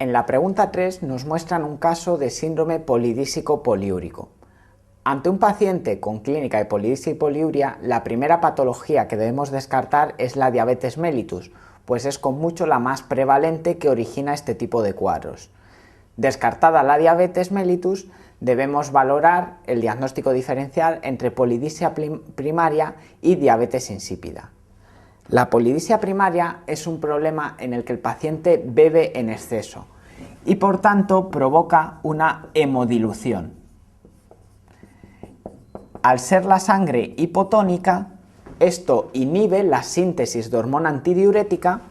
En la pregunta 3 nos muestran un caso de síndrome polidísico poliúrico. Ante un paciente con clínica de polidipsia y poliuria, la primera patología que debemos descartar es la diabetes mellitus, pues es con mucho la más prevalente que origina este tipo de cuadros. Descartada la diabetes mellitus, debemos valorar el diagnóstico diferencial entre polidipsia primaria y diabetes insípida. La polidipsia primaria es un problema en el que el paciente bebe en exceso y por tanto provoca una hemodilución. Al ser la sangre hipotónica, esto inhibe la síntesis de hormona antidiurética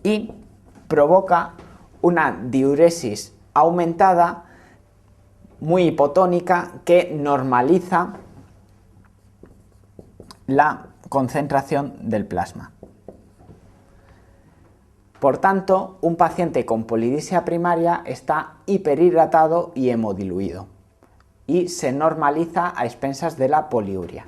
y provoca una diuresis aumentada muy hipotónica que normaliza la concentración del plasma. Por tanto, un paciente con polidipsia primaria está hiperhidratado y hemodiluido y se normaliza a expensas de la poliuria.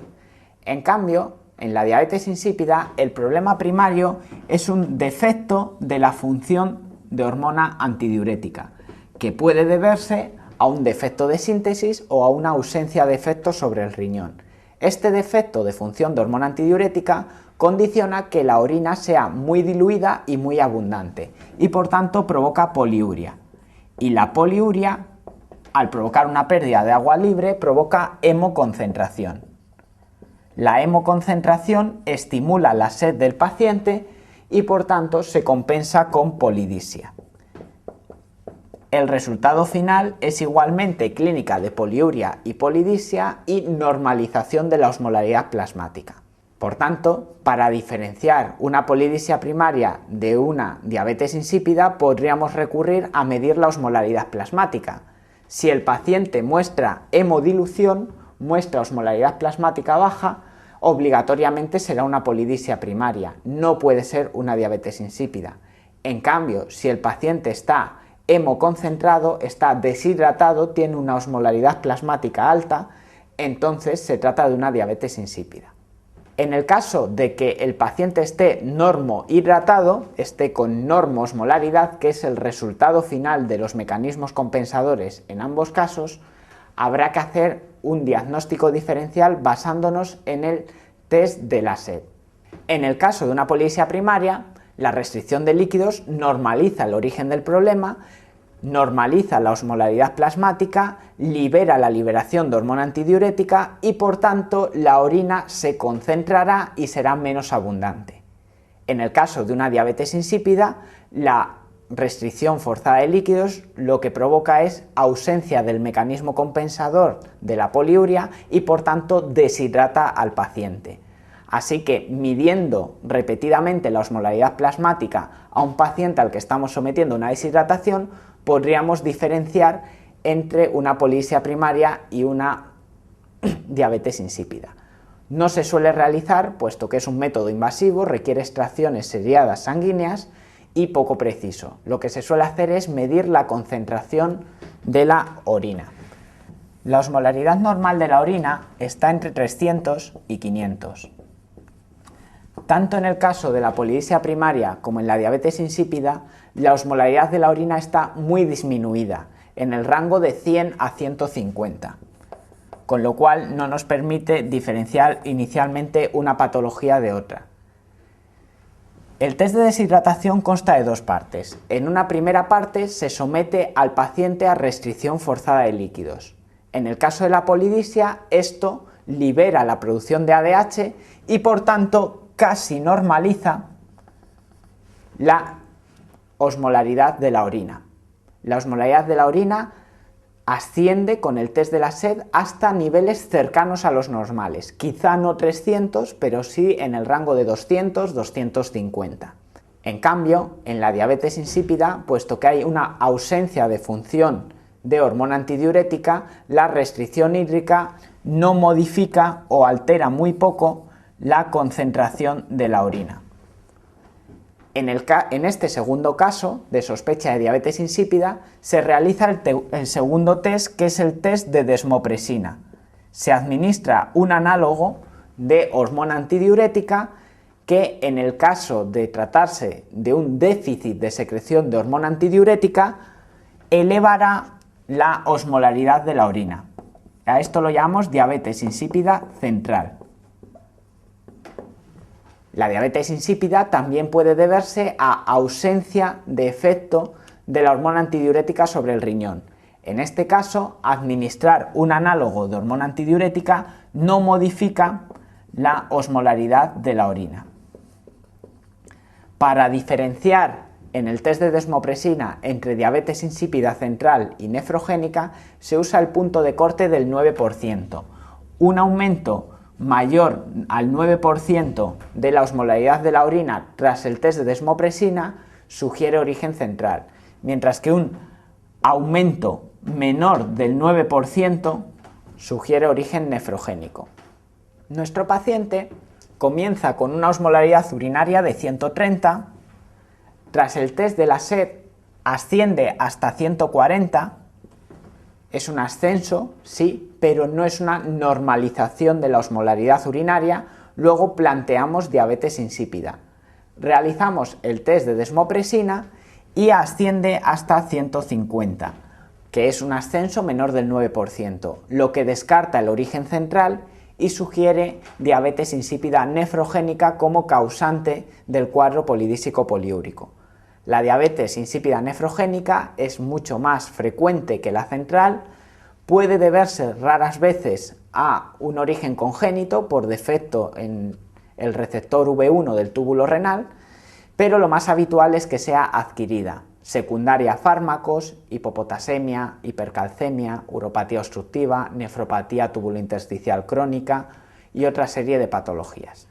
En cambio, en la diabetes insípida, el problema primario es un defecto de la función de hormona antidiurética, que puede deberse a un defecto de síntesis o a una ausencia de efecto sobre el riñón. Este defecto de función de hormona antidiurética condiciona que la orina sea muy diluida y muy abundante y por tanto provoca poliuria. Y la poliuria, al provocar una pérdida de agua libre, provoca hemoconcentración. La hemoconcentración estimula la sed del paciente y por tanto se compensa con polidipsia. El resultado final es igualmente clínica de poliuria y polidipsia y normalización de la osmolaridad plasmática. Por tanto, para diferenciar una polidipsia primaria de una diabetes insípida podríamos recurrir a medir la osmolaridad plasmática. Si el paciente muestra hemodilución, muestra osmolaridad plasmática baja, obligatoriamente será una polidipsia primaria, no puede ser una diabetes insípida. En cambio, si el paciente está hemoconcentrado, está deshidratado, tiene una osmolaridad plasmática alta, entonces se trata de una diabetes insípida. En el caso de que el paciente esté normohidratado, esté con normosmolaridad, que es el resultado final de los mecanismos compensadores en ambos casos, habrá que hacer un diagnóstico diferencial basándonos en el test de la sed. En el caso de una polidipsia primaria, la restricción de líquidos normaliza el origen del problema, normaliza la osmolaridad plasmática, libera la liberación de hormona antidiurética y por tanto la orina se concentrará y será menos abundante. En el caso de una diabetes insípida, la restricción forzada de líquidos lo que provoca es ausencia del mecanismo compensador de la poliuria y por tanto deshidrata al paciente. Así que midiendo repetidamente la osmolaridad plasmática a un paciente al que estamos sometiendo a una deshidratación, podríamos diferenciar entre una polidipsia primaria y una diabetes insípida. No se suele realizar, puesto que es un método invasivo, requiere extracciones seriadas sanguíneas y poco preciso. Lo que se suele hacer es medir la concentración de la orina. La osmolaridad normal de la orina está entre 300 y 500. Tanto en el caso de la polidipsia primaria como en la diabetes insípida, la osmolaridad de la orina está muy disminuida, en el rango de 100 a 150, con lo cual no nos permite diferenciar inicialmente una patología de otra. El test de deshidratación consta de dos partes. En una primera parte se somete al paciente a restricción forzada de líquidos. En el caso de la polidipsia, esto libera la producción de ADH y por tanto casi normaliza la osmolaridad de la orina. La osmolaridad de la orina asciende con el test de la sed hasta niveles cercanos a los normales, quizá no 300, pero sí en el rango de 200-250. En cambio, en la diabetes insípida, puesto que hay una ausencia de función de hormona antidiurética, la restricción hídrica no modifica o altera muy poco la concentración de la orina. En este segundo caso de sospecha de diabetes insípida se realiza el segundo test, que es el test de desmopresina. Se administra un análogo de hormona antidiurética que en el caso de tratarse de un déficit de secreción de hormona antidiurética, elevará la osmolaridad de la orina. A esto lo llamamos diabetes insípida central. La diabetes insípida también puede deberse a ausencia de efecto de la hormona antidiurética sobre el riñón. En este caso, administrar un análogo de hormona antidiurética no modifica la osmolaridad de la orina. Para diferenciar en el test de desmopresina entre diabetes insípida central y nefrogénica, se usa el punto de corte del 9%. Un aumento mayor al 9% de la osmolaridad de la orina tras el test de desmopresina sugiere origen central, mientras que un aumento menor del 9% sugiere origen nefrogénico. Nuestro paciente comienza con una osmolaridad urinaria de 130, tras el test de la SED asciende hasta 140, es un ascenso, sí, pero no es una normalización de la osmolaridad urinaria. Luego planteamos diabetes insípida. Realizamos el test de desmopresina y asciende hasta 150, que es un ascenso menor del 9%, lo que descarta el origen central y sugiere diabetes insípida nefrogénica como causante del cuadro polidístico poliúrico. La diabetes insípida nefrogénica es mucho más frecuente que la central, puede deberse raras veces a un origen congénito por defecto en el receptor V1 del túbulo renal, pero lo más habitual es que sea adquirida, secundaria a fármacos, hipopotasemia, hipercalcemia, uropatía obstructiva, nefropatía tubulointersticial crónica y otra serie de patologías.